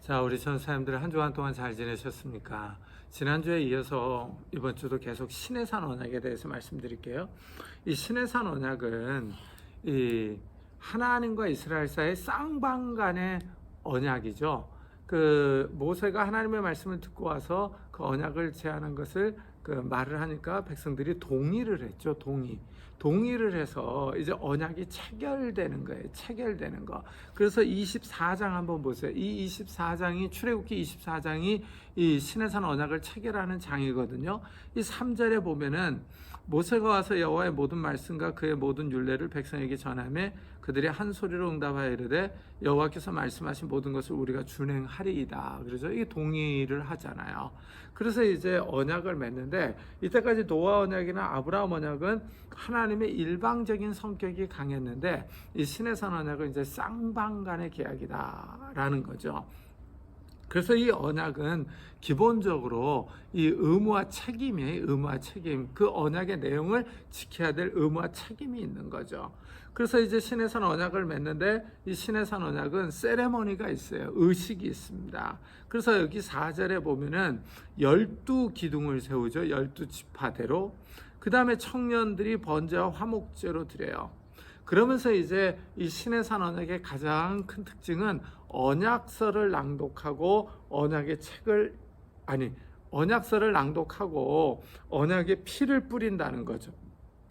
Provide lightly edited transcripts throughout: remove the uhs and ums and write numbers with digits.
자, 우리 전사님들 한 주간 동안 잘 지내셨습니까? 지난주에 이어서 이번 주도 계속 시내산 언약에 대해서 말씀드릴게요. 이 시내산 언약은 이 하나님과 이스라엘 사이의 쌍방 간의 언약이죠. 그 모세가 하나님의 말씀을 듣고 와서 그 언약을 제안한 것을 그 말을 하니까 백성들이 동의를 했죠. 동의를 해서 이제 언약이 체결되는 거예요. 체결되는 거. 그래서 24장 한번 보세요. 이 24장이 출애굽기 24장이 이 시내산 언약을 체결하는 장이거든요. 이 3절에 보면은 모세가 와서 여호와의 모든 말씀과 그의 모든 율례를 백성에게 전하며 그들이 한 소리로 응답하여 이르되 여호와께서 말씀하신 모든 것을 우리가 준행하리이다. 그래서 이게 동의를 하잖아요. 그래서 이제 언약을 맺는데 이때까지 노아 언약이나 아브라함 언약은 하나님의 일방적인 성격이 강했는데 이 시내산 언약은 이제 쌍방 간의 계약이다라는 거죠. 그래서 이 언약은 기본적으로 이 의무와 책임이에요. 의무와 책임. 그 언약의 내용을 지켜야 될 의무와 책임이 있는 거죠. 그래서 이제 시내산 언약을 맺는데 이 시내산 언약은 세레머니가 있어요. 의식이 있습니다. 그래서 여기 4절에 보면은 12기둥을 세우죠. 12지파대로. 그 다음에 청년들이 번제와 화목제로 드려요. 그러면서 이제 이 시내산 언약의 가장 큰 특징은 언약서를 낭독하고 언약서를 낭독하고 언약의 피를 뿌린다는 거죠.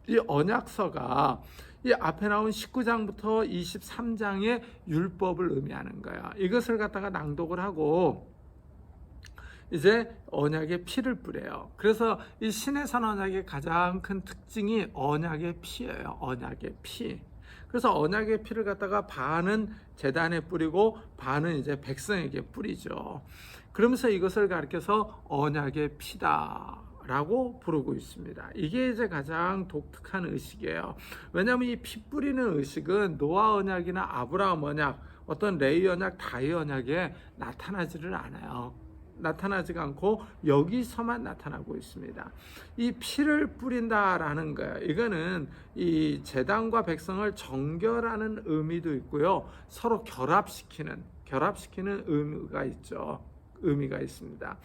이 언약서가 이 앞에 나온 19장부터 23장의 율법을 의미하는 거야. 이것을 갖다가 낭독을 하고 이제 언약의 피를 뿌려요. 그래서 이 시내산 언약의 가장 큰 특징이 언약의 피예요. 언약의 피. 그래서 언약의 피를 갖다가 반은 제단에 뿌리고 반은 이제 백성에게 뿌리죠. 그러면서 이것을 가리켜서 언약의 피다라고 부르고 있습니다. 이게 이제 가장 독특한 의식이에요. 왜냐하면 이 피 뿌리는 의식은 노아 언약이나 아브라함 언약, 어떤 레위 언약, 다윗 언약에 나타나지를 않아요. 나타나지가 않고 여기서만 나타나고 있습니다. 이 피를 뿌린다라는 거예요. 이거는 이 제단과 백성을 정결하는 의미도 있고요. 서로 결합시키는 의미가 있죠. 의미가 있습니다.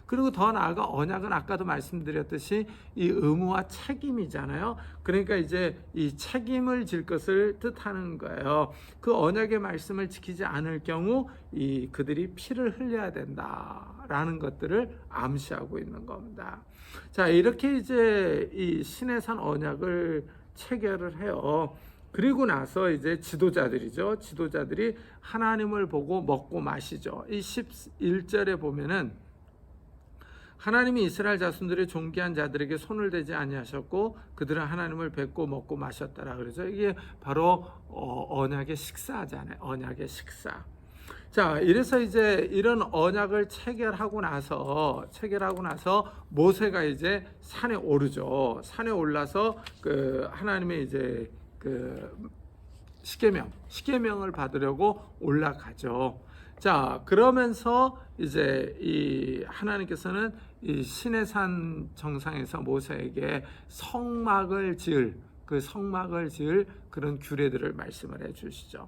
그리고 더 나아가 언약은 아까도 말씀드렸듯이 이 의무와 책임이잖아요. 그러니까 이제 이 책임을 질 것을 뜻하는 거예요. 그 언약의 말씀을 지키지 않을 경우 이 그들이 피를 흘려야 된다라는 것들을 암시하고 있는 겁니다. 자, 이렇게 이제 이 시내산 언약을 체결을 해요. 그리고 나서 이제 지도자들이 하나님을 보고 먹고 마시죠. 이 11절에 보면은 하나님이 이스라엘 자손들의 존귀한 자들에게 손을 대지 아니하셨고 그들은 하나님을 뵙고 먹고 마셨다라 그러죠. 이게 바로 언약의 식사잖아요. 언약의 식사. 자, 이래서 이제 이런 언약을 체결하고 나서 모세가 이제 산에 오르죠. 산에 올라서 그 하나님의 이제 그 십계명을 받으려고 올라가죠. 자, 그러면서 이제 이 하나님께서는 이 시내산 정상에서 모세에게 성막을 지을 그런 규례들을 말씀을 해 주시죠.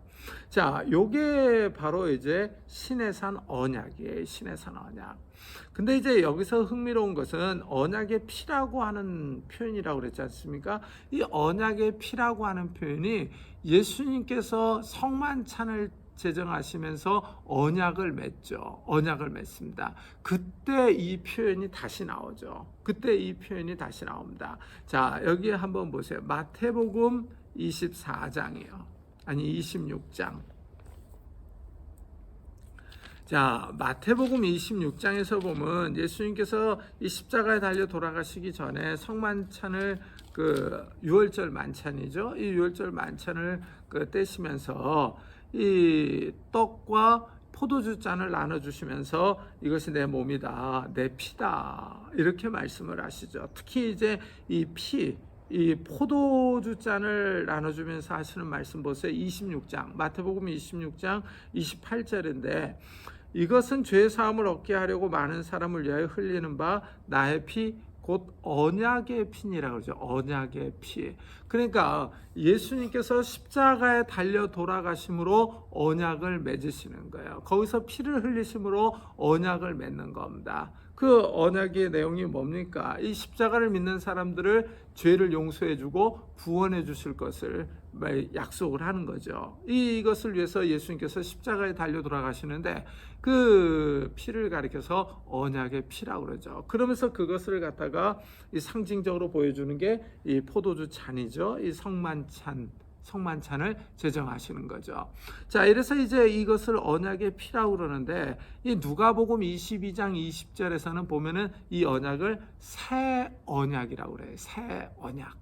자, 요게 바로 이제 시내산 언약이에요. 시내산 언약. 근데 이제 여기서 흥미로운 것은 언약의 피라고 하는 표현이라고 그랬지 않습니까? 이 언약의 피라고 하는 표현이 예수님께서 성만찬을 제정하시면서 언약을 맺습니다. 그때 이 표현이 다시 나오죠. 그때 이 표현이 다시 나옵니다. 자, 여기 한번 보세요. 마태복음 24장이에요. 아니 26장. 자, 마태복음 26장에서 보면 예수님께서 이 십자가에 달려 돌아가시기 전에 성만찬을 그 유월절 만찬이죠. 이 유월절 만찬을 떼시면서 이 떡과 포도주 잔을 나눠주시면서 이것이 내 몸이다, 내 피다 이렇게 말씀을 하시죠. 특히 이제 이 포도주 잔을 나눠주면서 하시는 말씀 보세요. 26장 마태복음 26장 28절인데 이것은 죄 사함을 얻게 하려고 많은 사람을 위하여 흘리는 바 나의 피 곧 언약의 피니라고 그러죠. 언약의 피. 그러니까 예수님께서 십자가에 달려 돌아가심으로 언약을 맺으시는 거예요. 거기서 피를 흘리심으로 언약을 맺는 겁니다. 그 언약의 내용이 뭡니까? 이 십자가를 믿는 사람들을 죄를 용서해주고 구원해 주실 것을 약속을 하는 거죠. 이것을 위해서 예수님께서 십자가에 달려 돌아가시는데 그 피를 가리켜서 언약의 피라고 그러죠. 그러면서 그것을 갖다가 이 상징적으로 보여주는 게 이 포도주 잔이죠. 이 성만찬을 제정하시는 거죠. 자, 이래서 이제 이것을 언약의 피라고 그러는데 이 누가복음 22장 20절에서는 보면은 이 언약을 새 언약이라고 그래요. 새 언약.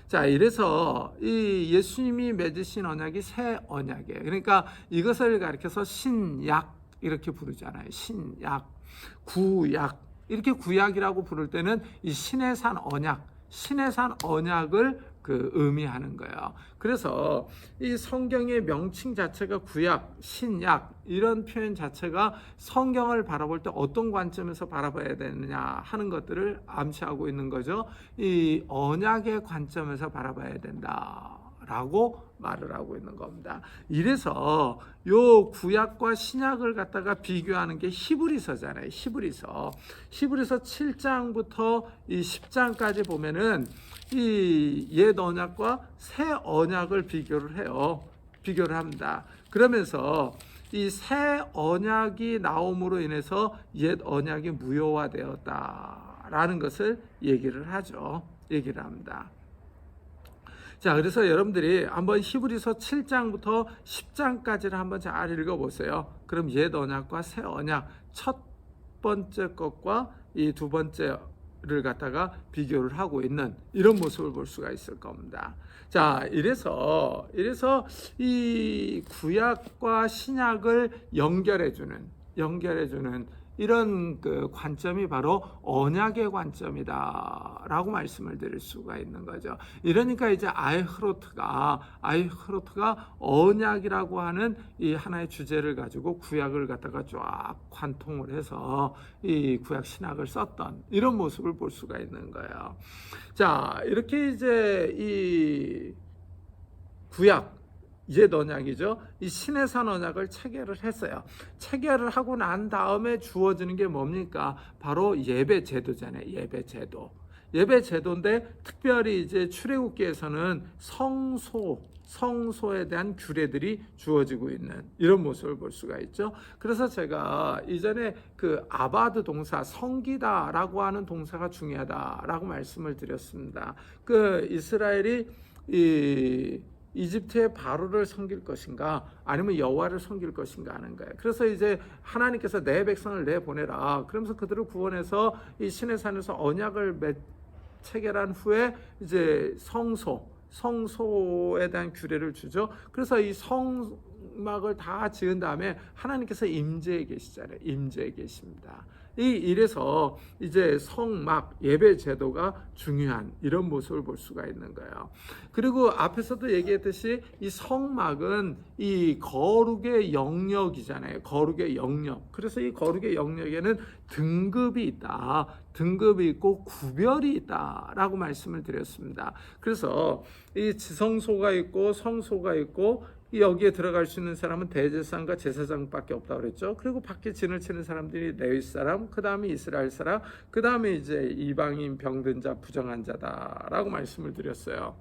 자, 이래서 이 예수님이 맺으신 언약이 새 언약이에요. 그러니까 이것을 가리켜서 신약 이렇게 부르잖아요. 신약, 구약. 이렇게 구약이라고 부를 때는 이 신의 산 언약을 의미하는 거예요. 그래서 이 성경의 명칭 자체가 구약, 신약 이런 표현 자체가 성경을 바라볼 때 어떤 관점에서 바라봐야 되느냐 하는 것들을 암시하고 있는 거죠. 이 언약의 관점에서 바라봐야 된다라고 말을 하고 있는 겁니다. 이래서 요 구약과 신약을 갖다가 비교하는 게 히브리서잖아요. 히브리서 7장부터 이 10장까지 보면은 이 옛 언약과 새 언약을 비교를 해요. 비교를 합니다. 그러면서 이 새 언약이 나옴으로 인해서 옛 언약이 무효화되었다라는 것을 얘기를 하죠. 얘기를 합니다. 자, 그래서 여러분들이 한번 히브리서 7장부터 10장까지를 한번 잘 읽어보세요. 그럼 옛 언약과 새 언약 첫 번째 것과 이 두 번째를 갖다가 비교를 하고 있는 이런 모습을 볼 수가 있을 겁니다. 자, 이래서 이 구약과 신약을 연결해주는 이런 그 관점이 바로 언약의 관점이다라고 말씀을 드릴 수가 있는 거죠. 이러니까 이제 아이흐로트가 언약이라고 하는 이 하나의 주제를 가지고 구약을 갖다가 쫙 관통을 해서 이 구약 신약을 썼던 이런 모습을 볼 수가 있는 거예요. 자, 이렇게 이제 이 구약 옛 언약이죠. 이 신의 산 언약을 체결을 했어요. 체결을 하고 난 다음에 주어지는 게 뭡니까? 바로 예배 제도잖아요. 예배 제도인데 특별히 이제 출애굽기에서는 성소에 대한 규례들이 주어지고 있는 이런 모습을 볼 수가 있죠. 그래서 제가 이전에 그 아바드 동사, 섬기다라고 하는 동사가 중요하다라고 말씀을 드렸습니다. 그 이스라엘이 이집트의 바로를 섬길 것인가 아니면 여호와를 섬길 것인가 하는 거예요. 그래서 이제 하나님께서 내 백성을 내보내라. 그러면서 그들을 구원해서 이 신의 산에서 언약을 체결한 후에 이제 성소에 대한 규례를 주죠. 그래서 이 성막을 다 지은 다음에 하나님께서 임재에 계시잖아요. 임재에 계십니다. 이래서 이제 성막 예배 제도가 중요한 이런 모습을 볼 수가 있는 거예요. 그리고 앞에서도 얘기했듯이 이 성막은 이 거룩의 영역이잖아요. 거룩의 영역. 그래서 이 거룩의 영역에는 등급이 있다. 등급이 있고 구별이 있다라고 말씀을 드렸습니다. 그래서 이 지성소가 있고 성소가 있고 여기에 들어갈 수 있는 사람은 대제사장과 제사장밖에 없다고 그랬죠. 그리고 밖에 진을 치는 사람들이 레위 사람, 그 다음에 이스라엘 사람, 그 다음에 이제 이방인, 병든 자, 부정한 자다라고 말씀을 드렸어요.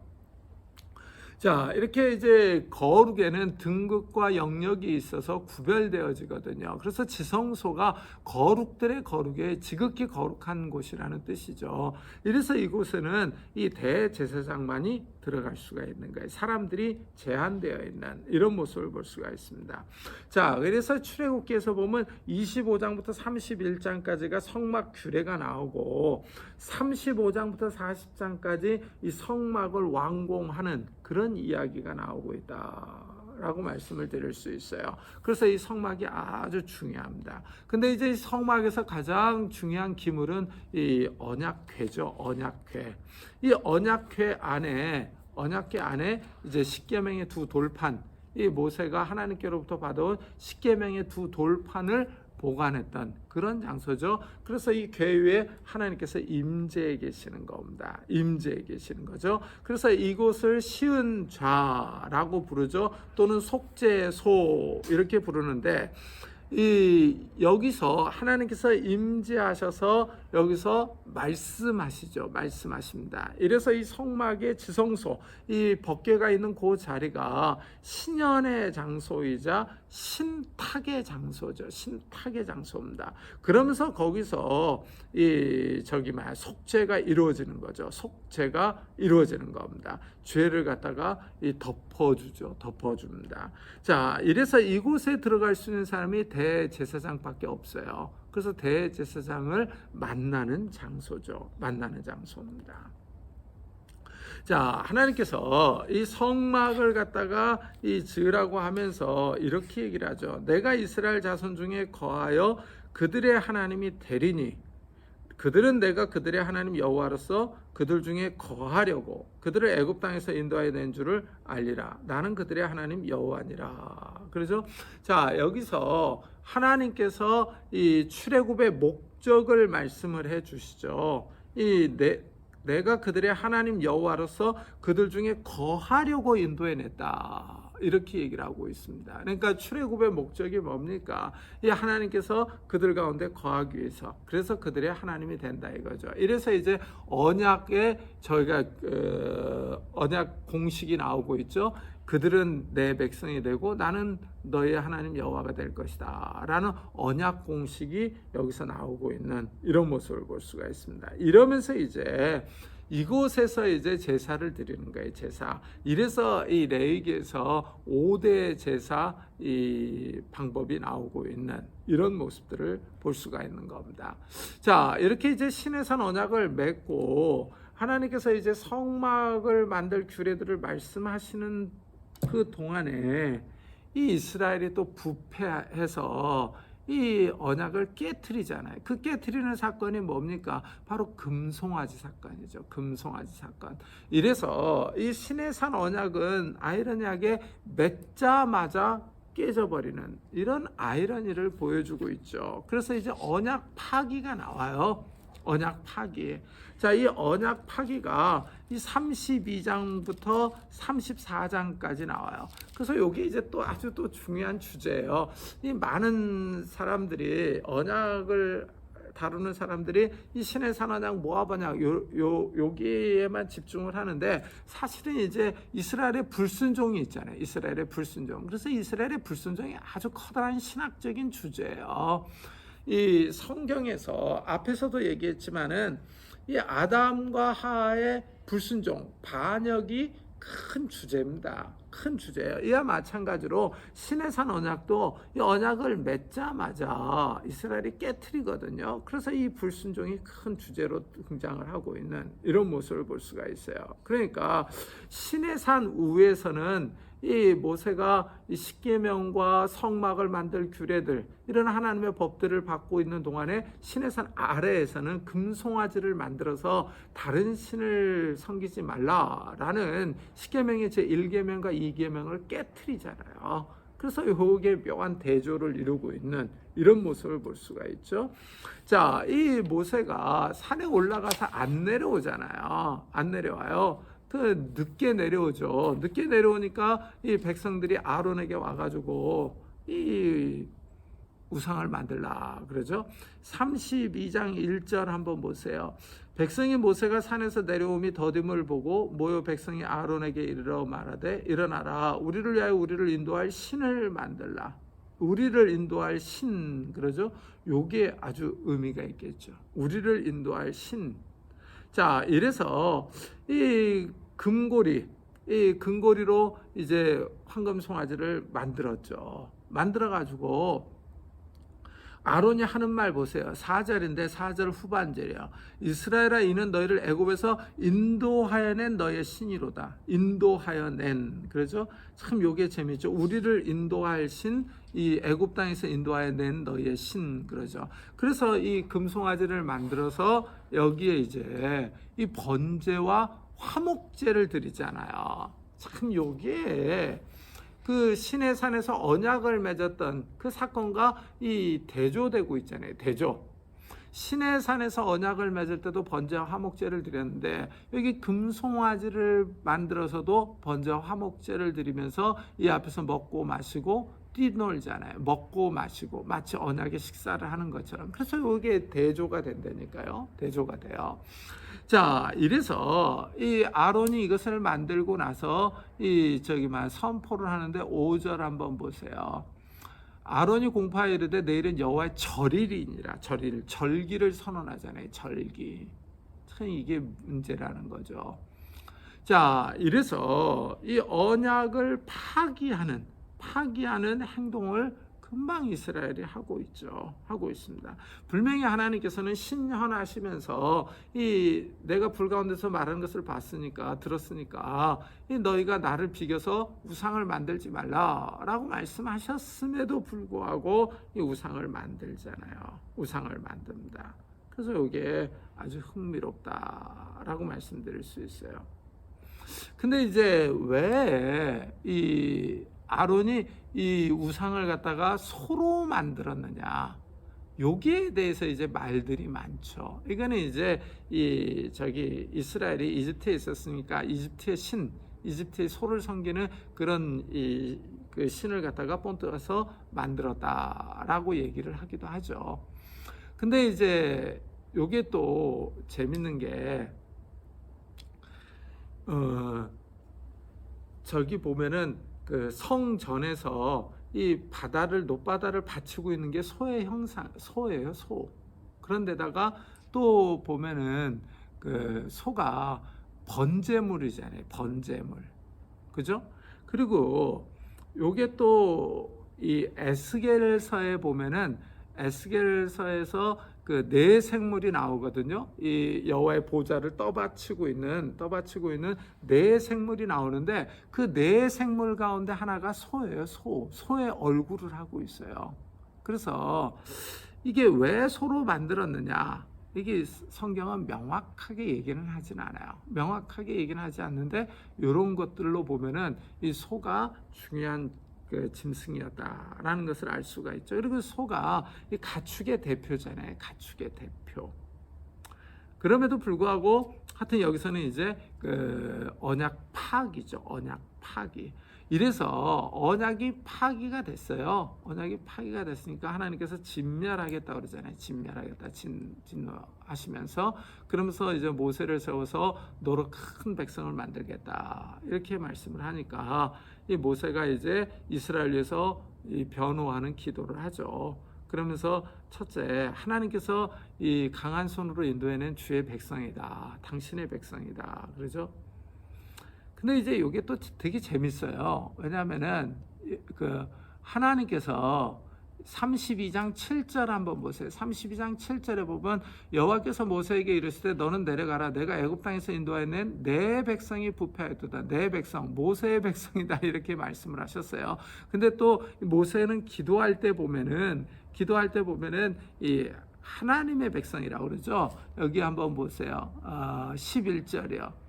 자, 이렇게 이제 거룩에는 등급과 영역이 있어서 구별되어지거든요. 그래서 지성소가 거룩들의 거룩에 지극히 거룩한 곳이라는 뜻이죠. 이래서 이곳에는 이 대제사장만이 들어갈 수가 있는 거예요. 사람들이 제한되어 있는 이런 모습을 볼 수가 있습니다. 자, 그래서 출애굽기에서 보면 25장부터 31장까지가 성막 규례가 나오고 35장부터 40장까지 이 성막을 완공하는 그런 이야기가 나오고 있다라고 말씀을 드릴 수 있어요. 그래서 이 성막이 아주 중요합니다. 근데 이제 이 성막에서 가장 중요한 기물은 이 언약궤죠. 언약궤. 이 언약궤 안에 이제 십계명의 두 돌판, 이 모세가 하나님께로부터 받아온 십계명의 두 돌판을 보관했던 그런 장소죠. 그래서 이 궤위에 하나님께서 임재해 계시는 겁니다. 임재해 계시는 거죠. 그래서 이곳을 시은좌라고 부르죠. 또는 속죄소 이렇게 부르는데, 여기서 하나님께서 임재하셔서 여기서 말씀하시죠. 말씀하십니다. 이래서 이 성막의 지성소, 이 법궤가 있는 그 자리가 신연의 장소이자 신탁의 장소죠. 신탁의 장소입니다. 그러면서 거기서 속죄가 이루어지는 거죠. 속죄가 이루어지는 겁니다. 죄를 갖다가 덮어주죠. 덮어줍니다. 자, 이래서 이곳에 들어갈 수 있는 사람이 대제사장밖에 없어요. 그래서 대제사장을 만나는 장소죠. 만나는 장소입니다. 자, 하나님께서 이 성막을 갖다가 지으라고 하면서 이렇게 얘기를 하죠. 내가 이스라엘 자손 중에 거하여 그들의 하나님이 되리니 그들은 내가 그들의 하나님 여호와로서 그들 중에 거하려고 그들을 애굽 땅에서 인도하여 낸 줄을 알리라. 나는 그들의 하나님 여호와니라. 그렇죠? 자, 여기서 하나님께서 이 출애굽의 목적을 말씀을 해 주시죠. 내가 그들의 하나님 여호와로서 그들 중에 거하려고 인도해냈다. 이렇게 얘기를 하고 있습니다. 그러니까 출애굽의 목적이 뭡니까? 이 하나님께서 그들 가운데 거하기 위해서, 그래서 그들의 하나님이 된다 이거죠. 이래서 이제 언약에 저희가 언약 공식이 나오고 있죠. 그들은 내 백성이 되고 나는 너의 하나님 여호와가 될 것이다 라는 언약 공식이 여기서 나오고 있는 이런 모습을 볼 수가 있습니다. 이러면서 이제 이곳에서 이제 제사를 드리는 거예요. 제사. 이래서 이 레위기에서 5대 제사 이 방법이 나오고 있는 이런 모습들을 볼 수가 있는 겁니다. 자, 이렇게 이제 시내산 언약을 맺고 하나님께서 이제 성막을 만들 규례들을 말씀하시는 그 동안에 이 이스라엘이 또 부패해서 이 언약을 깨트리잖아요. 그 깨트리는 사건이 뭡니까? 바로 금송아지 사건이죠. 금송아지 사건. 이래서 이 시내산 언약은 아이러니하게 맺자마자 깨져버리는 이런 아이러니를 보여주고 있죠. 그래서 이제 언약 파기가 나와요. 언약 파기. 자, 이 언약 파기가 이 32장부터 34장까지 나와요. 그래서 여기 이제 또 아주 또 중요한 주제예요. 이 많은 사람들이 언약을 다루는 사람들이 이 시내산 언약 모압 언약 여기에만 집중을 하는데, 사실은 이제 이스라엘의 불순종이 있잖아요. 이스라엘의 불순종. 그래서 이스라엘의 불순종이 아주 커다란 신학적인 주제예요. 이 성경에서 앞에서도 얘기했지만은 이 아담과 하와의 불순종, 반역이 큰 주제입니다. 큰 주제예요. 이와 마찬가지로 시내산 언약도 이 언약을 맺자마자 이스라엘이 깨트리거든요. 그래서 이 불순종이 큰 주제로 등장을 하고 있는 이런 모습을 볼 수가 있어요. 그러니까 시내산 위에서는 이 모세가 이 십계명과 성막을 만들 규례들, 이런 하나님의 법들을 받고 있는 동안에 시내산 아래에서는 금송아지를 만들어서 다른 신을 섬기지 말라라는 십계명의 제1계명과 2계명을 깨트리잖아요. 그래서 이게 묘한 대조를 이루고 있는 이런 모습을 볼 수가 있죠. 자, 이 모세가 산에 올라가서 안 내려오잖아요. 안 내려와요. 그 늦게 내려오죠. 늦게 내려오니까 이 백성들이 아론에게 와가지고 이 우상을 만들라 그러죠. 32장 1절 한번 보세요. 백성이 모세가 산에서 내려옴이 더딤을 보고 모여 백성이 아론에게 이르러 말하되 일어나라, 우리를 위하여 우리를 인도할 신을 만들라. 우리를 인도할 신 그러죠. 요게 아주 의미가 있겠죠. 우리를 인도할 신. 자, 이래서 이 금고리로 이제 황금 송아지를 만들었죠. 만들어 가지고 아론이 하는 말 보세요. 4절인데 4절 후반절이에요. 이스라엘아, 이는 너희를 애굽에서 인도하여 낸 너의 신이로다. 인도하여 낸. 그렇죠? 참 요게 재미있죠. 우리를 인도할 신, 이 애굽 땅에서 인도하여 낸 너의 신. 그러죠. 그래서 이 금송아지를 만들어서 여기에 이제 이 번제와 화목제를 드리잖아요. 참 요게 그 시내산에서 언약을 맺었던 그 사건과 이 대조되고 있잖아요. 대조. 시내산에서 언약을 맺을 때도 번제와 화목제를 드렸는데 여기 금송아지를 만들어서도 번제와 화목제를 드리면서 이 앞에서 먹고 마시고 뛰놀잖아요. 먹고 마시고 마치 언약의 식사를 하는 것처럼. 그래서 이게 대조가 된다니까요. 대조가 돼요. 자, 이래서 이 아론이 이것을 만들고 나서 선포를 하는데 5절 한번 보세요. 아론이 공파에 이르되 내일은 여호와의 절일이니라. 절기를 선언하잖아요. 절기. 참 이게 문제라는 거죠. 자, 이래서 이 언약을 파기하는 행동을 금방 이스라엘이 하고 있습니다. 분명히 하나님께서는 신현하시면서 내가 불 가운데서 말하는 것을 들었으니까 너희가 나를 비겨서 우상을 만들지 말라라고 말씀하셨음에도 불구하고 이 우상을 만들잖아요. 우상을 만듭니다. 그래서 이게 아주 흥미롭다라고 말씀드릴 수 있어요. 근데 이제 왜 아론이 이 우상을 갖다가 소로 만들었느냐? 여기에 대해서 이제 말들이 많죠. 이거는 이제 이스라엘이 이집트에 있었으니까 이집트의 소를 섬기는 그런 그 신을 갖다가 본떠서 만들었다라고 얘기를 하기도 하죠. 근데 이제 요게 또 재밌는 게 저기 보면은 그 성전에서 이 노바다를 받치고 있는 게 소의 형상, 소예요, 소. 그런데다가 또 보면은 그 소가 번제물이잖아요, 번제물. 그죠? 그리고 요게 또 이 에스겔서에 보면은 에스겔서에서 그 네 생물이 나오거든요. 이 여호와의 보좌를 떠받치고 있는 네 생물이 나오는데 그 네 생물 가운데 하나가 소예요. 소의 얼굴을 하고 있어요. 그래서 이게 왜 소로 만들었느냐? 이게 성경은 명확하게 얘기는 하진 않아요. 명확하게 얘기는 하지 않는데 이런 것들로 보면은 이 소가 중요한 그 짐승이었다라는 것을 알 수가 있죠. 그리고 소가 이 가축의 대표잖아요. 가축의 대표. 그럼에도 불구하고 하여튼 여기서는 이제 그 언약 파기죠. 언약 파기. 이래서 언약이 파기가 됐어요. 언약이 파기가 됐으니까 하나님께서 진멸하겠다 그러잖아요. 진멸하겠다. 진노하시면서 그러면서 이제 모세를 세워서 너로 큰 백성을 만들겠다. 이렇게 말씀을 하니까 이 모세가 이제 이스라엘 위해서 변호하는 기도를 하죠. 그러면서 첫째, 하나님께서 이 강한 손으로 인도해낸 주의 백성이다. 당신의 백성이다. 그러죠? 근데 이제 이게 또 되게 재밌어요. 왜냐하면은 그 하나님께서 32장 7절 한번 보세요. 32장 7절에 보면 여호와께서 모세에게 이르시되 너는 내려가라. 내가 애굽 땅에서 인도하여낸 내 백성이 부패하였도다. 내 백성, 모세의 백성이다. 이렇게 말씀을 하셨어요. 근데 또 모세는 기도할 때 보면은 이 하나님의 백성이라고 그러죠. 여기 한번 보세요. 11절이요.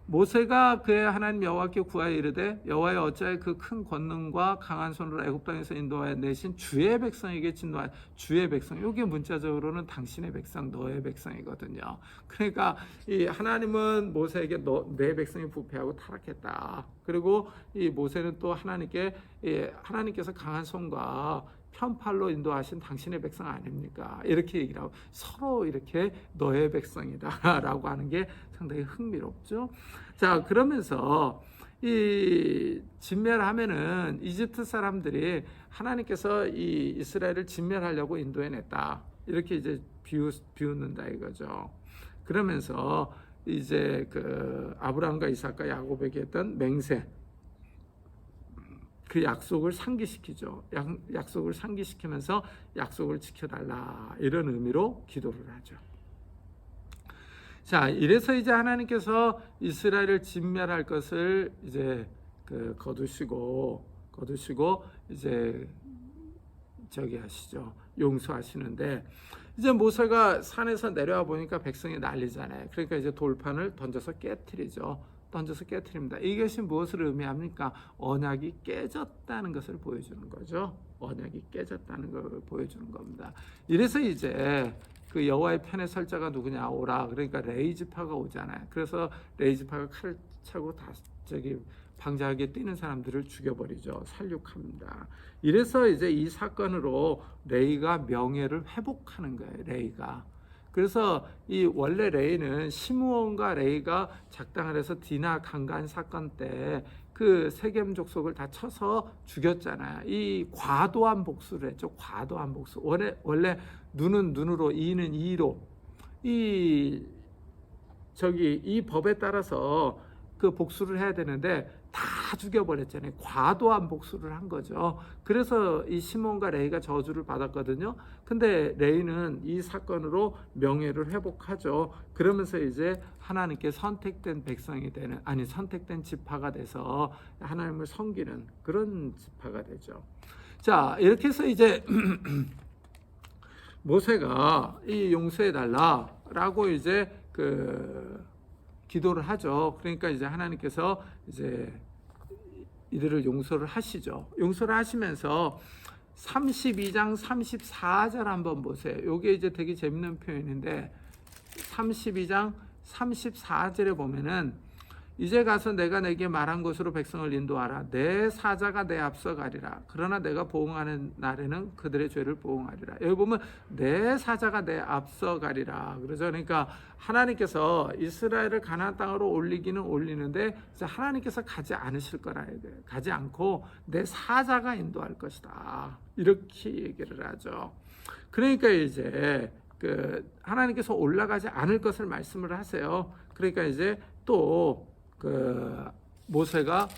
모세가 그의 하나님 여호와께 구하여 이르되 여호와여 어찌하여 그 큰 권능과 강한 손으로 애굽 땅에서 인도하여 내신 주의 백성에게 진노하여 주의 백성. 이게 문자적으로는 당신의 백성, 너의 백성이거든요. 그러니까 이 하나님은 모세에게 내 백성이 부패하고 타락했다. 그리고 이 모세는 또 하나님께서 강한 손과 편팔로 인도하신 당신의 백성 아닙니까? 이렇게 얘기를 하고 서로 이렇게 너의 백성이다라고 하는 게 상당히 흥미롭죠. 자, 그러면서 이 진멸하면은 이집트 사람들이 하나님께서 이 이스라엘을 진멸하려고 인도해냈다. 이렇게 이제 비웃는다 이거죠. 그러면서 이제 그 아브라함과 이삭과 야곱에게 했던 맹세, 그 약속을 상기시키죠. 약속을 상기시키면서 약속을 지켜달라 이런 의미로 기도를 하죠. 자, 이래서 이제 하나님께서 이스라엘을 진멸할 것을 이제 그 거두시고 이제 저기 하시죠. 용서하시는데 이제 모세가 산에서 내려와 보니까 백성이 난리잖아요. 그러니까 이제 돌판을 던져서 깨트리죠. 던져서 깨트립니다. 이것이 무엇을 의미합니까? 언약이 깨졌다는 것을 보여주는 거죠. 언약이 깨졌다는 걸 보여주는 겁니다. 이래서 이제 그 여호와의 편에 설 자가 누구냐 오라. 그러니까 레이지파가 오잖아요. 그래서 레이지파가 칼을 차고 다 저기 방자하게 뛰는 사람들을 죽여버리죠. 살육합니다. 이래서 이제 이 사건으로 레이가 명예를 회복하는 거예요. 레이가. 그래서 이 원래 레이는 시므온과 레이가 작당을 해서 디나 강간 사건 때 그 세겜 족속을 다 쳐서 죽였잖아요. 이 과도한 복수를 했죠. 과도한 복수. 원래 눈은 눈으로, 이는 이로. 이 법에 따라서 그 복수를 해야 되는데 다 죽여버렸잖아요. 과도한 복수를 한 거죠. 그래서 이 시몬과 레이가 저주를 받았거든요. 근데 레이는 이 사건으로 명예를 회복하죠. 그러면서 이제 하나님께 선택된 백성이 되는, 아니 선택된 지파가 돼서 하나님을 섬기는 그런 지파가 되죠. 자, 이렇게 해서 이제 모세가 이 용서해 달라라고 이제 기도를 하죠. 그러니까 이제 하나님께서 이제 이들을 용서를 하시죠. 용서를 하시면서 32장 34절 한번 보세요. 이게 이제 되게 재밌는 표현인데 32장 34절에 보면은 이제 가서 내가 내게 말한 곳으로 백성을 인도하라. 내 사자가 내 앞서 가리라. 그러나 내가 보응하는 날에는 그들의 죄를 보응하리라. 여기 보면 내 사자가 내 앞서 가리라. 그러죠. 그러니까 하나님께서 이스라엘을 가나안 땅으로 올리기는 올리는데 이제 하나님께서 가지 않으실 거라 해야 돼요. 가지 않고 내 사자가 인도할 것이다. 이렇게 얘기를 하죠. 그러니까 이제 하나님께서 올라가지 않을 것을 말씀을 하세요. 그러니까 이제 또 모세가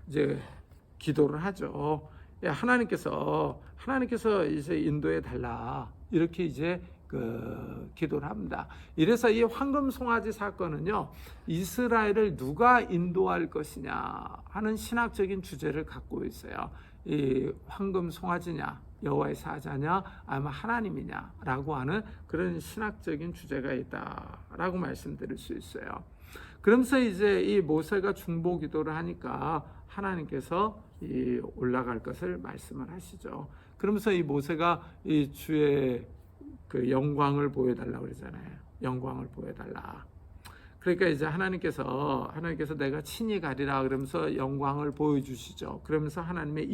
이제 기도를 하죠. 하나님께서 이제 인도해 달라. 이렇게 이제 기도를 합니다. 이래서 이 황금 송아지 사건은요, 이스라엘을 누가 인도할 것이냐 하는 신학적인 주제를 갖고 있어요. 이 황금 송아지냐, 여호와의 사자냐, 아니면 하나님이냐라고 하는 그런 신학적인 주제가 있다라고 말씀드릴 수 있어요. 그러면서 이제 이 모세가 중보 기도를 하니까 하나님께서 이 올라갈 것을 말씀을 하시죠. 그러면서 이 모세가 이 주의 영광을 보여달라고 그러잖아요. 영광을 보여달라. 그러니까 이제 하나님께서 내가 친히 가리라 그러면서 영광을 보여주시죠. 그러면서 하나님의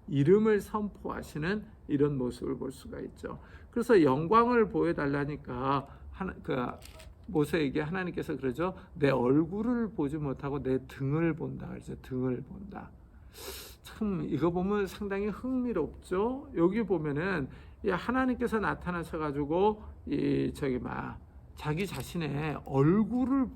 이름을 선포하시는 이런 모습을 볼 수가 있죠. 그래서 영광을 보여달라니까 모세에게 하나님께서 그러죠. 내 얼굴을 보지 못하고 내 등을 본다. 그래서 등을 본다. 참 이거 보면 상당히 흥미롭죠. 여기 보면은 하나님께서 나타나셔가지고 자기 자신의 얼굴을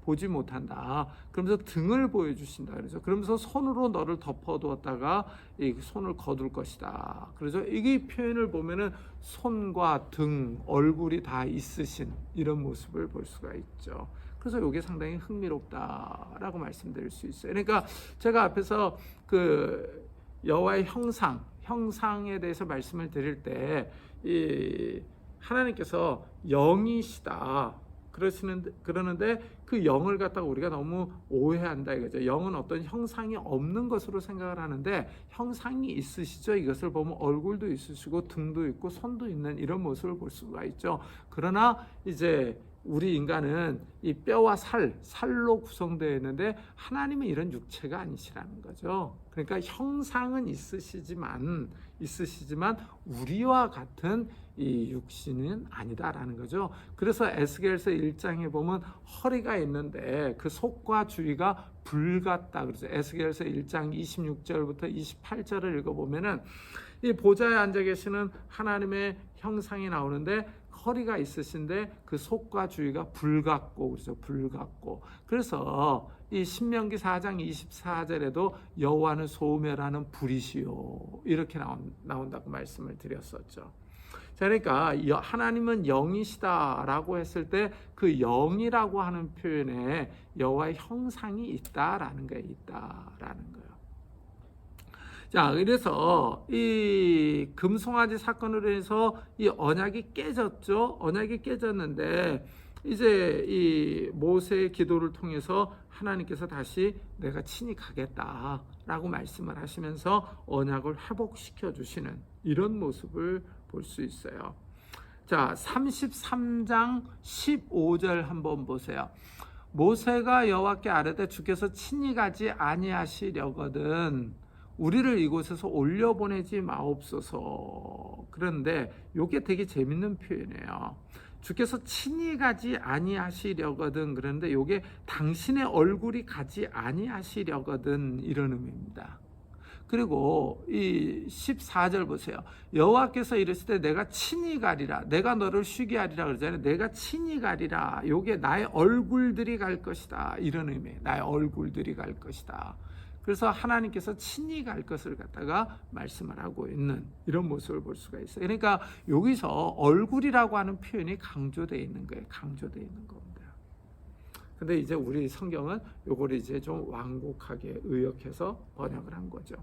보지 못한다. 그러면서 등을 보여주신다. 그래서 그러면서 손으로 너를 덮어두었다가 이 손을 거둘 것이다. 그래서 이 표현을 보면은 손과 등, 얼굴이 다 있으신 이런 모습을 볼 수가 있죠. 그래서 이게 상당히 흥미롭다라고 말씀드릴 수 있어요. 그러니까 제가 앞에서 여호와의 형상에 대해서 말씀을 드릴 때 이 하나님께서 영이시다. 그러는데 그 영을 갖다가 우리가 너무 오해한다 이거죠. 영은 어떤 형상이 없는 것으로 생각을 하는데 형상이 있으시죠. 이것을 보면 얼굴도 있으시고 등도 있고 손도 있는 이런 모습을 볼 수가 있죠. 그러나 이제 우리 인간은 이 뼈와 살로 구성되어 있는데 하나님은 이런 육체가 아니시라는 거죠. 그러니까 형상은 있으시지만 우리와 같은 이 육신은 아니다라는 거죠. 그래서 에스겔서 1장에 보면 허리가 있는데 그 속과 주위가 불같다. 그래서 에스겔서 1장 26절부터 28절을 읽어보면은 이 보좌에 앉아 계시는 하나님의 형상이 나오는데 허리가 있으신데 그 속과 주위가 불같고 그래서 불같고 그래서 이 신명기 4장 24절에도 여호와는 소멸하는 불이시요 이렇게 나온다고 말씀을 드렸었죠. 자, 그러니까 하나님은 영이시다라고 했을 때 그 영이라고 하는 표현에 여호와의 형상이 있다라는 거예요. 자, 그래서 이 금송아지 사건으로 해서 이 언약이 깨졌죠. 언약이 깨졌는데 이제 이 모세의 기도를 통해서 하나님께서 다시 내가 친히 가겠다라고 말씀을 하시면서 언약을 회복시켜 주시는 이런 모습을 볼 수 있어요. 자, 33장 15절 한번 보세요. 모세가 여호와께 아뢰되 주께서 친히 가지 아니하시려거든 우리를 이곳에서 올려보내지 마옵소서. 그런데 이게 되게 재밌는 표현이에요. 주께서 친히 가지 아니하시려거든, 그런데 이게 당신의 얼굴이 가지 아니하시려거든, 이런 의미입니다. 그리고 이 14절 보세요. 여호와께서 이르시되 내가 친히 가리라. 내가 너를 쉬게 하리라 그러잖아요. 내가 친히 가리라. 요게 나의 얼굴들이 갈 것이다, 이런 의미예요. 나의 얼굴들이 갈 것이다. 그래서 하나님께서 친히 갈 것을 갖다가 말씀을 하고 있는 이런 모습을 볼 수가 있어요. 그러니까 여기서 얼굴이라고 하는 표현이 강조되어 있는 거예요. 강조되어 있는 겁니다. 근데 이제 우리 성경은 요걸 이제 좀 완곡하게 의역해서 번역을 한 거죠.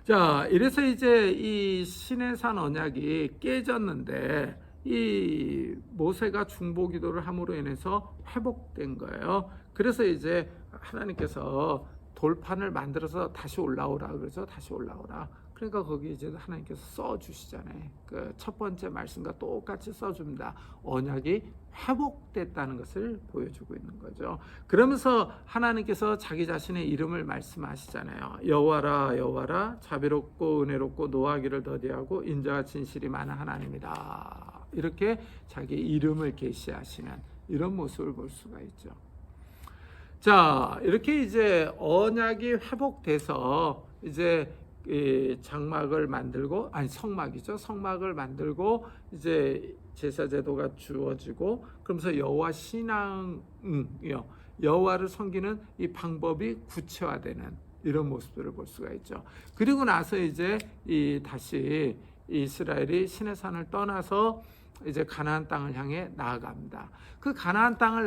자, 이래서 이제 이 시내산 언약이 깨졌는데 이 모세가 중보 기도를 함으로 인해서 회복된 거예요. 그래서 이제 하나님께서 돌판을 만들어서 다시 올라오라 그러죠. 다시 올라오라. 그러니까 거기 이제 하나님께서 써 주시잖아요. 그 첫 번째 말씀과 똑같이 써 줍니다. 언약이 회복됐다는 것을 보여주고 있는 거죠. 그러면서 하나님께서 자기 자신의 이름을 말씀하시잖아요. 여호와라 여호와라 자비롭고 은혜롭고 노하기를 더디하고 인자와 진실이 많은 하나님이다. 이렇게 자기 이름을 계시하시는 이런 모습을 볼 수가 있죠. 자, 이렇게 이제 언약이 회복돼서 이제 장막을 만들고, 아니 성막이죠. 성막을 만들고 이제 제사 제도가 주어지고, 그러면서 여호와 신앙이요, 여호와를 섬기는 이 방법이 구체화되는 이런 모습들을 볼 수가 있죠. 그리고 나서 이제 다시 이스라엘이 시내산을 떠나서 이제 가나안 땅을 향해 나아갑니다. 그 가나안 땅을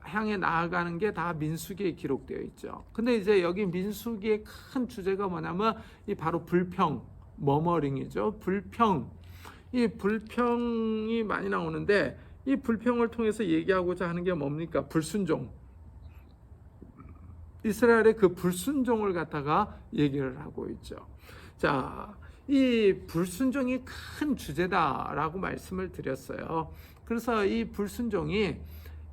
향해 나아가는 게 다 민수기에 기록되어 있죠. 근데 이제 여기 민수기의 큰 주제가 뭐냐면 이 바로 불평, 머머링이죠. 불평. 이 불평이 많이 나오는데 이 불평을 통해서 얘기하고자 하는 게 뭡니까? 불순종. 이스라엘의 그 불순종을 갖다가 얘기를 하고 있죠. 자, 이 불순종이 큰 주제다라고 말씀을 드렸어요. 그래서 이 불순종이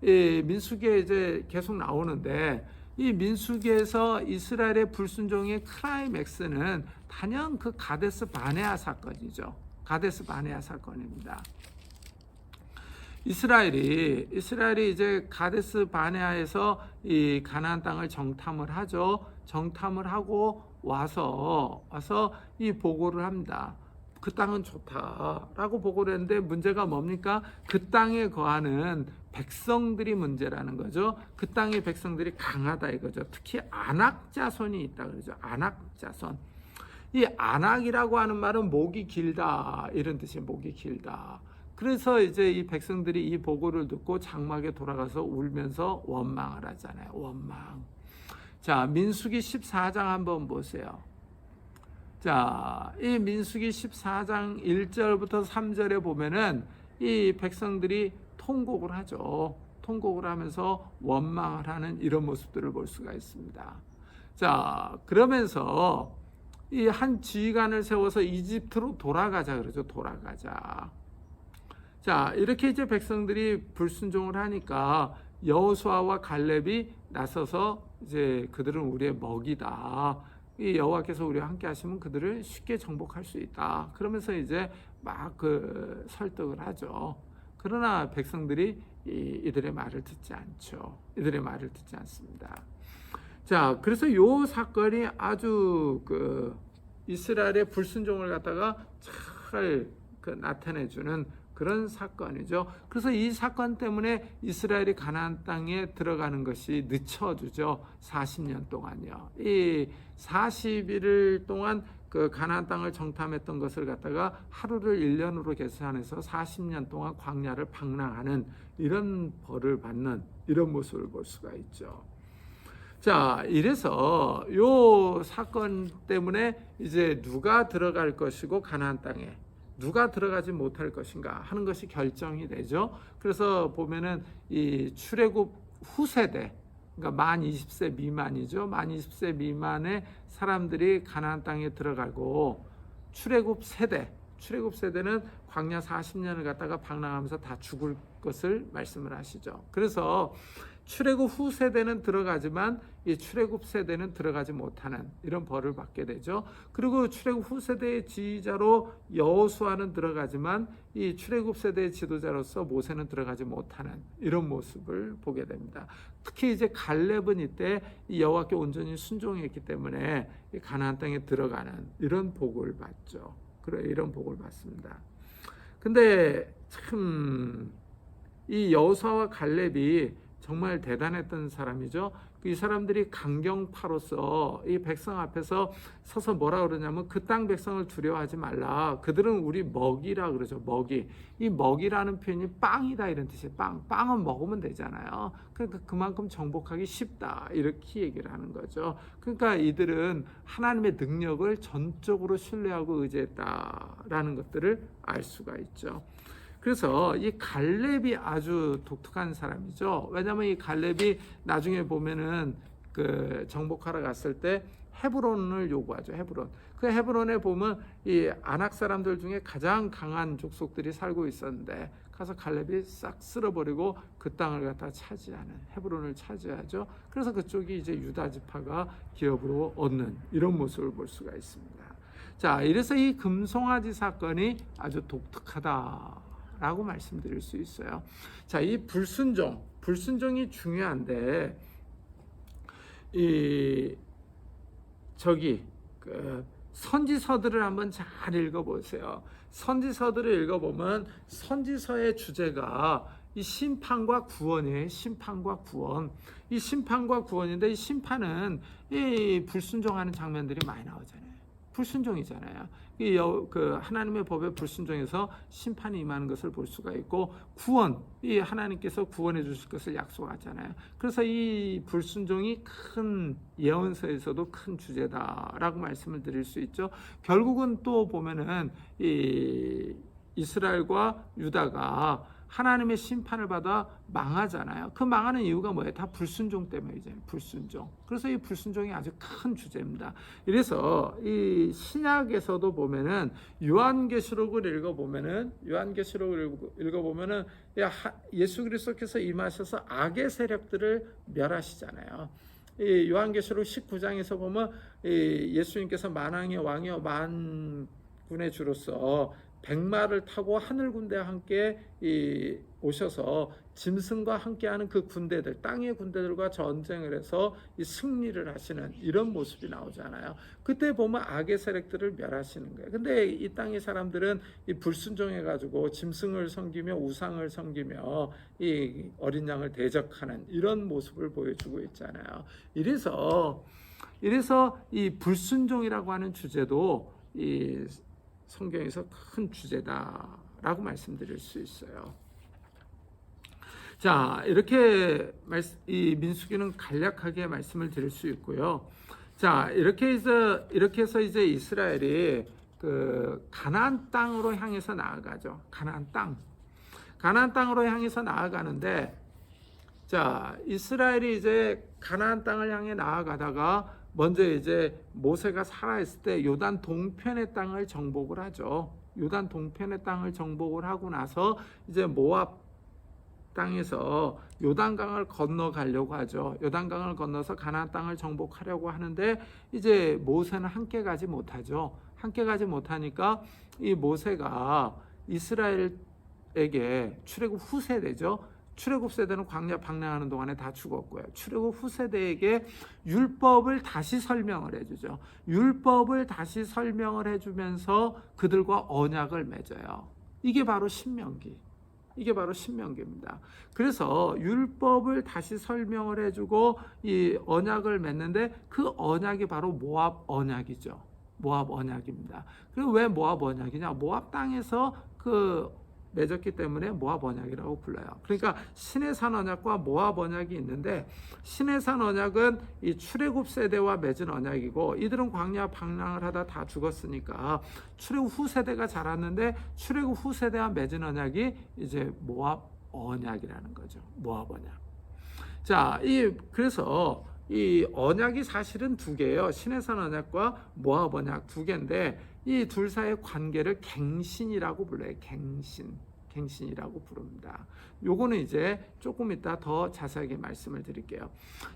민수기에 이제 계속 나오는데, 이 민수기에서 이스라엘의 불순종의 클라이맥스는 단연 그 가데스 바네아 사건이죠. 가데스 바네아 사건입니다. 이스라엘이 이제 가데스 바네아에서 이 가나안 땅을 정탐을 하죠. 정탐을 하고 와서 이 보고를 합니다. 그 땅은 좋다라고 보고를 했는데 문제가 뭡니까? 그 땅에 거하는 백성들이 문제라는 거죠. 그 땅의 백성들이 강하다 이거죠. 특히 아낙 자손이 있다 그러죠. 아낙 자손. 이 아낙이라고 하는 말은 목이 길다 이런 뜻이에요. 목이 길다. 그래서 이제 이 백성들이 이 보고를 듣고 장막에 돌아가서 울면서 원망을 하잖아요. 원망. 자, 민수기 14장 한번 보세요. 자, 이 민수기 14장 1절부터 3절에 보면은 이 백성들이 통곡을 하죠. 통곡을 하면서 원망을 하는 이런 모습들을 볼 수가 있습니다. 자, 그러면서 이 한 지휘관을 세워서 이집트로 돌아가자 그러죠. 돌아가자. 자, 이렇게 이제 백성들이 불순종을 하니까 여호수아와 갈렙이 나서서 이제 그들은 우리의 먹이다. 이 여호와께서 우리와 함께 하시면 그들을 쉽게 정복할 수 있다. 그러면서 이제 막 그 설득을 하죠. 그러나 백성들이 이들의 말을 듣지 않죠. 이들의 말을 듣지 않습니다. 자, 그래서 요 사건이 아주 그 이스라엘의 불순종을 갖다가 잘 나타내주는 그런 사건이죠. 그래서 이 사건 때문에 이스라엘이 가나안 땅에 들어가는 것이 늦춰지죠. 40년 동안요. 이 40일 동안 그 가나안 땅을 정탐했던 것을 갖다가 하루를 1년으로 계산해서 40년 동안 광야를 방랑하는 이런 벌을 받는 이런 모습을 볼 수가 있죠. 자, 이래서 요 사건 때문에 이제 누가 들어갈 것이고 가나안 땅에 누가 들어가지 못할 것인가 하는 것이 결정이 되죠. 그래서 보면은 이 출애굽 후세대, 그러니까 만 20세 미만이죠. 만 20세 미만의 사람들이 가나안 땅에 들어가고, 출애굽 세대는 광야 40년을 갖다가 방랑하면서 다 죽을 것을 말씀을 하시죠. 그래서 출애굽 후 세대는 들어가지만 이 출애굽 세대는 들어가지 못하는 이런 벌을 받게 되죠. 그리고 출애굽 후 세대의 지휘자로 여호수아는 들어가지만 이 출애굽 세대의 지도자로서 모세는 들어가지 못하는 이런 모습을 보게 됩니다. 특히 이제 갈렙은 이때 이 여호와께 온전히 순종했기 때문에 이 가나안 땅에 들어가는 이런 복을 받죠. 그래, 이런 복을 받습니다. 근데 참 이 여호수아와 갈렙이 정말 대단했던 사람이죠. 이 사람들이 강경파로서 이 백성 앞에서 서서 뭐라 그러냐면 그 땅 백성을 두려워하지 말라. 그들은 우리 먹이라 그러죠. 먹이. 이 먹이라는 표현이 빵이다 이런 뜻이에요. 빵은 먹으면 되잖아요. 그러니까 그만큼 정복하기 쉽다 이렇게 얘기를 하는 거죠. 그러니까 이들은 하나님의 능력을 전적으로 신뢰하고 의지했다라는 것들을 알 수가 있죠. 그래서 이 갈렙이 아주 독특한 사람이죠. 왜냐하면 이 갈렙이 나중에 보면은 그 정복하러 갔을 때 헤브론을 요구하죠. 헤브론. 그 헤브론에 보면 이 아낙 사람들 중에 가장 강한 족속들이 살고 있었는데 가서 갈렙이 싹 쓸어버리고 그 땅을 갖다 차지하는, 헤브론을 차지하죠. 그래서 그쪽이 이제 유다 지파가 기업으로 얻는 이런 모습을 볼 수가 있습니다. 자, 이래서 이 금송아지 사건이 아주 독특하다. 라고 말씀드릴 수 있어요. 자, 이 불순종이 중요한데, 선지서들을 한번 잘 읽어보세요. 선지서들을 읽어보면 선지서의 주제가 이 심판과 구원이에요. 심판과 구원. 이 심판과 구원인데, 이 심판은 이 불순종하는 장면들이 많이 나오잖아요. 불순종이잖아요. 그 하나님의 법에 불순종해서 심판이 임하는 것을 볼 수가 있고, 구원, 이 하나님께서 구원해 주실 것을 약속하잖아요. 그래서 이 불순종이 큰 예언서에서도 큰 주제다라고 말씀을 드릴 수 있죠. 결국은 또 보면은 이 이스라엘과 유다가 하나님의 심판을 받아 망하잖아요. 그 망하는 이유가 뭐예요? 다 불순종 때문이잖아요. 불순종. 그래서 이 불순종이 아주 큰 주제입니다. 이래서 이 신약에서도 보면은 요한계시록을 읽어보면은 예수 그리스도께서 임하셔서 악의 세력들을 멸하시잖아요. 이 요한계시록 19장에서 보면 이 예수님께서 만왕의 왕이여 만군의 주로서 백마를 타고 하늘 군대와 함께 오셔서 짐승과 함께하는 그 군대들, 땅의 군대들과 전쟁을 해서 이 승리를 하시는 이런 모습이 나오잖아요. 그때 보면 악의 세력들을 멸하시는 거예요. 근데 이 땅의 사람들은 이 불순종해가지고 짐승을 섬기며 우상을 섬기며 이 어린 양을 대적하는 이런 모습을 보여주고 있잖아요. 이래서 이 불순종이라고 하는 주제도 이 성경에서 큰 주제다라고 말씀드릴 수 있어요. 자, 이렇게 이 민수기는 간략하게 말씀을 드릴 수 있고요. 자, 이렇게 해서 이제 이스라엘이 그 가나안 땅으로 향해서 나아가죠. 가나안 땅으로 향해서 나아가는데, 자, 이스라엘이 이제 가나안 땅을 향해 나아가다가 먼저 이제 모세가 살아있을 때 요단 동편의 땅을 정복을 하죠. 요단 동편의 땅을 정복을 하고 나서 이제 모압 땅에서 요단강을 건너가려고 하죠. 요단강을 건너서 가나안 땅을 정복하려고 하는데 이제 모세는 함께 가지 못하죠. 함께 가지 못하니까 이 모세가 이스라엘에게 출애굽 후세대죠. 출애굽 세대는 광야 방랑하는 동안에 다 죽었고요. 출애굽 후세대에게 율법을 다시 설명을 해주죠. 율법을 다시 설명을 해주면서 그들과 언약을 맺어요. 이게 바로 신명기입니다. 그래서 율법을 다시 설명을 해주고 이 언약을 맺는데 그 언약이 바로 모압 언약이죠. 모압 언약입니다. 그리고 왜 모압 언약이냐? 모압 땅에서 그 맺었기 때문에 모압 언약이라고 불러요. 그러니까 시내산 언약과 모압 언약이 있는데, 시내산 언약은 이 출애굽 세대와 맺은 언약이고, 이들은 광야 방랑을 하다 다 죽었으니까 출애굽 후 세대가 자랐는데, 출애굽 후 세대와 맺은 언약이 이제 모압 언약이라는 거죠. 모압 언약. 자, 그래서 이 언약이 사실은 두 개예요. 시내산 언약과 모압 언약 두 개인데, 이 둘 사이의 관계를 갱신이라고 불러요. 갱신이라고 부릅니다. 요거는 이제 조금 이따 더 자세하게 말씀을 드릴게요.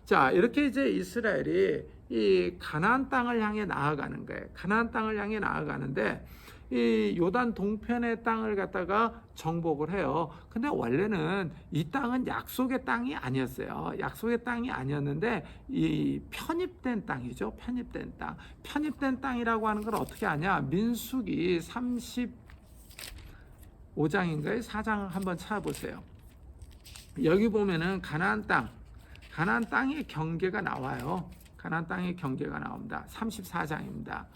자, 이렇게 이제 이스라엘이 이 가나안 땅을 향해 나아가는 거예요. 가나안 땅을 향해 나아가는데, 이 요단 동편의 땅을 갖다가 정복을 해요. 근데 원래는 이 땅은 약속의 땅이 아니었어요. 약속의 땅이 아니었는데 이 편입된 땅이죠. 편입된 땅. 편입된 땅이라고 하는 걸 어떻게 아냐? 민수기 35장인가요? 4장 한번 찾아보세요. 여기 보면은 가나안 땅의 경계가 나와요. 가나안 땅의 경계가 나옵니다. 34장입니다.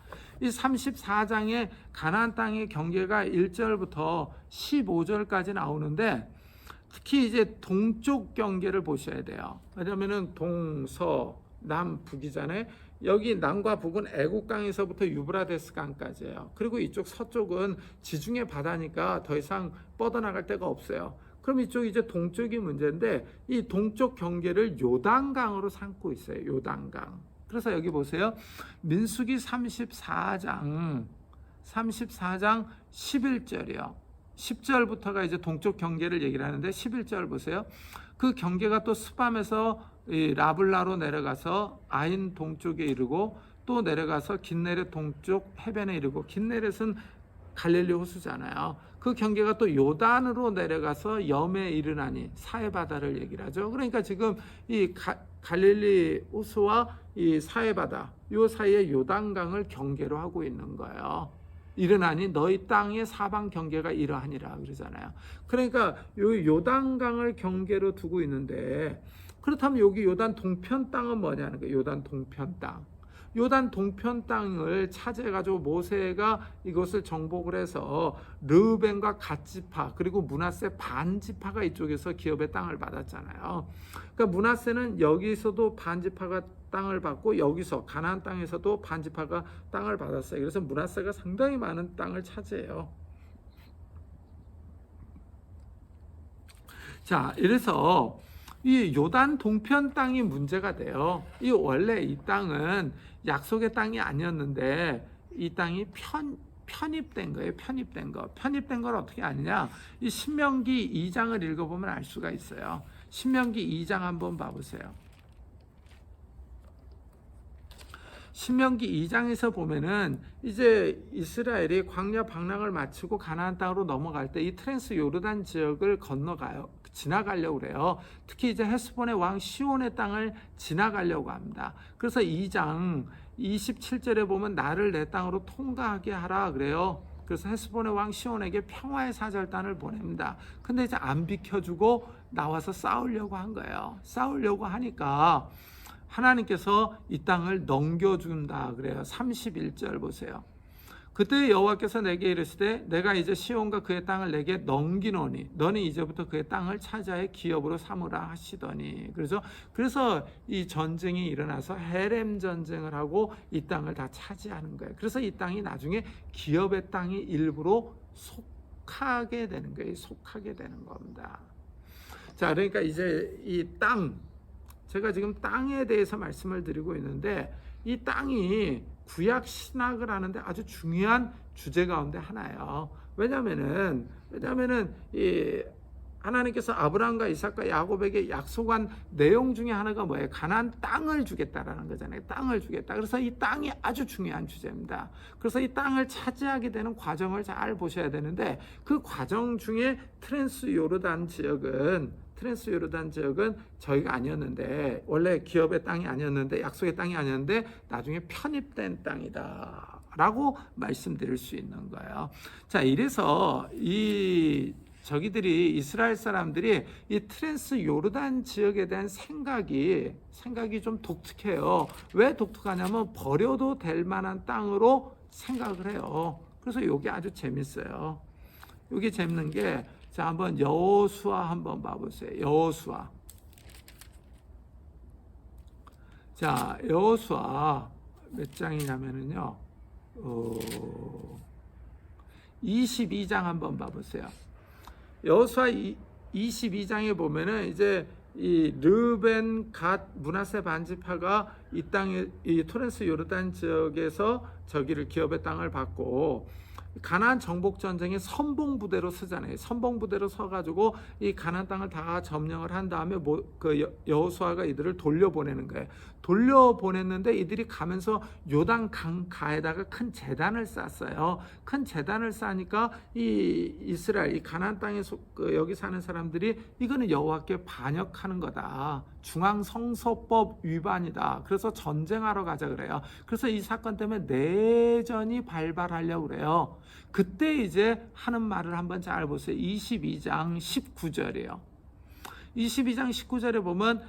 이 34장의 가나안 땅의 경계가 1절부터 15절까지 나오는데, 특히 이제 동쪽 경계를 보셔야 돼요. 왜냐면은 동서 남 북이잖아요. 여기 남과 북은 애국강에서부터 유브라데스 강까지예요. 그리고 이쪽 서쪽은 지중해 바다니까 더 이상 뻗어나갈 데가 없어요. 그럼 이쪽 이제 동쪽이 문제인데, 이 동쪽 경계를 요단강으로 삼고 있어요. 요단강. 그래서 여기 보세요. 민수기 34장 11절이요. 10절부터가 이제 동쪽 경계를 얘기를 하는데, 11절 보세요. 그 경계가 또 스밤에서 라블라로 내려가서 아인 동쪽에 이르고, 또 내려가서 긴네렛 동쪽 해변에 이르고, 긴네렛은 갈릴리 호수잖아요. 그 경계가 또 요단으로 내려가서 염에 이르나니, 사해 바다를 얘기를 하죠. 그러니까 지금 이 갈릴리 호수와 이 사해 바다, 요 사이에 요단강을 경계로 하고 있는 거예요. 이르나니 너희 땅의 사방 경계가 이러하니라 그러잖아요. 그러니까 요 요단강을 경계로 두고 있는데, 그렇다면 여기 요단 동편 땅은 뭐냐는 거예요. 요단 동편 땅. 요단 동편 땅을 차지해가지고 모세가 이것을 정복을 해서 르우벤과 갓지파 그리고 므낫세 반지파가 이쪽에서 기업의 땅을 받았잖아요. 그러니까 므낫세는 여기서도 반지파가 땅을 받고, 여기서 가나안 땅에서도 반지파가 땅을 받았어요. 그래서 므낫세가 상당히 많은 땅을 차지해요. 자, 이래서 이 요단 동편 땅이 문제가 돼요. 이 원래 이 땅은 약속의 땅이 아니었는데, 이 땅이 편입된 거예요. 편입된 거. 편입된 걸 어떻게 아느냐? 이 신명기 2장을 읽어보면 알 수가 있어요. 신명기 2장 한번 봐보세요. 신명기 2장에서 보면은 이제 이스라엘이 광야 방랑을 마치고 가나안 땅으로 넘어갈 때 이 트랜스 요르단 지역을 지나가려고 그래요. 특히 이제 헤스본의 왕 시온의 땅을 지나가려고 합니다. 그래서 2장 27절에 보면 나를 내 땅으로 통과하게 하라 그래요. 그래서 헤스본의 왕 시온에게 평화의 사절단을 보냅니다. 근데 이제 안 비켜주고 나와서 싸우려고 한 거예요. 싸우려고 하니까 하나님께서 이 땅을 넘겨준다 그래요. 31절 보세요. 그때 여호와께서 내게 이르시되 내가 이제 시온과 그의 땅을 내게 넘기노니 너는 이제부터 그의 땅을 차지하여 기업으로 삼으라 하시더니, 그래서 이 전쟁이 일어나서 헤렘 전쟁을 하고 이 땅을 다 차지하는 거예요. 그래서 이 땅이 나중에 기업의 땅이 일부로 속하게 되는 거예요. 속하게 되는 겁니다. 자, 그러니까 이제 이 땅, 제가 지금 땅에 대해서 말씀을 드리고 있는데, 이 땅이 구약 신학을 하는데 아주 중요한 주제 가운데 하나예요. 왜냐하면은 이 하나님께서 아브라함과 이삭과 야곱에게 약속한 내용 중에 하나가 뭐예요? 가나안 땅을 주겠다라는 거잖아요. 땅을 주겠다. 그래서 이 땅이 아주 중요한 주제입니다. 그래서 이 땅을 차지하게 되는 과정을 잘 보셔야 되는데, 그 과정 중에 트랜스 요르단 지역은 저희가 아니었는데, 원래 기업의 땅이 아니었는데, 약속의 땅이 아니었는데 나중에 편입된 땅이다 라고 말씀드릴 수 있는 거예요. 자, 이래서 이스라엘 사람들이 이 트랜스 요르단 지역에 대한 생각이 좀 독특해요. 왜 독특하냐면 버려도 될 만한 땅으로 생각을 해요. 그래서 이게 아주 재밌어요. 여기 재밌는 게, 자, 한번 여호수아 한번 봐보세요. 여호수아. 자, 여호수아 몇 장이냐면은요, 22장 한번 봐보세요. 여호수아 22장에 보면은 이제 이 르벤, 갓, 므낫세 반지파가 이 땅에, 이 토렌스 요르단 지역에서 저기를 기업의 땅을 받고 가나안 정복 전쟁에 선봉 부대로 서잖아요. 선봉 부대로 서가지고 이 가나안 땅을 다 점령을 한 다음에 그 여호수아가 이들을 돌려보내는 거예요. 돌려보냈는데 이들이 가면서 요단 강가에다가 큰 제단을 쌓았어요. 큰 제단을 쌓으니까 이 이스라엘, 이 가나안 땅에 여기 사는 사람들이 이거는 여호와께 반역하는 거다. 중앙성소법 위반이다. 그래서 전쟁하러 가자 그래요. 그래서 이 사건 때문에 내전이 발발하려고 그래요. 그때 이제 하는 말을 한번 잘 보세요. 22장 19절이에요. 22장 19절에 보면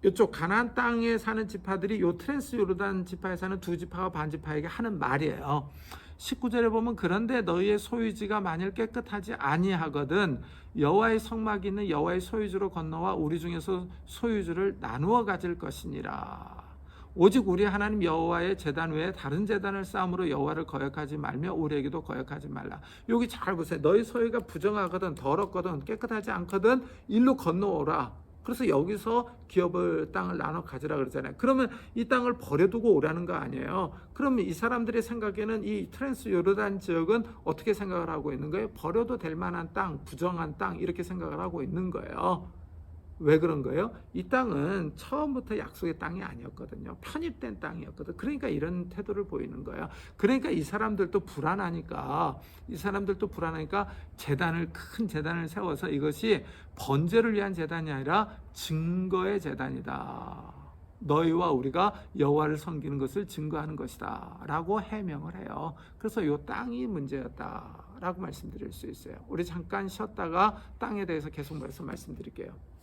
이쪽 가나안 땅에 사는 지파들이 요 트랜스 요르단 지파에 사는 두 지파와 반 지파에게 하는 말이에요. 19절에 보면 그런데 너희의 소유지가 만일 깨끗하지 아니하거든 여호와의 성막이 있는 여호와의 소유지로 건너와 우리 중에서 소유주를 나누어 가질 것이니라. 오직 우리 하나님 여호와의 제단 외에 다른 제단을 쌓음으로 여호와를 거역하지 말며 우리에게도 거역하지 말라. 여기 잘 보세요. 너희 소유가 부정하거든 더럽거든 깨끗하지 않거든 일로 건너오라. 그래서 여기서 기업을 땅을 나눠 가지라 그러잖아요. 그러면 이 땅을 버려두고 오라는 거 아니에요. 그러면 이 사람들의 생각에는 이 트랜스 요르단 지역은 어떻게 생각을 하고 있는 거예요? 버려도 될 만한 땅, 부정한 땅 이렇게 생각을 하고 있는 거예요. 왜 그런 거예요? 이 땅은 처음부터 약속의 땅이 아니었거든요. 편입된 땅이었거든. 그러니까 이런 태도를 보이는 거예요. 그러니까 이 사람들도 불안하니까 큰 제단을 세워서 이것이 번제를 위한 제단이 아니라 증거의 제단이다. 너희와 우리가 여호와를 섬기는 것을 증거하는 것이다 라고 해명을 해요. 그래서 이 땅이 문제였다 라고 말씀드릴 수 있어요. 우리 잠깐 쉬었다가 땅에 대해서 계속 말씀드릴게요.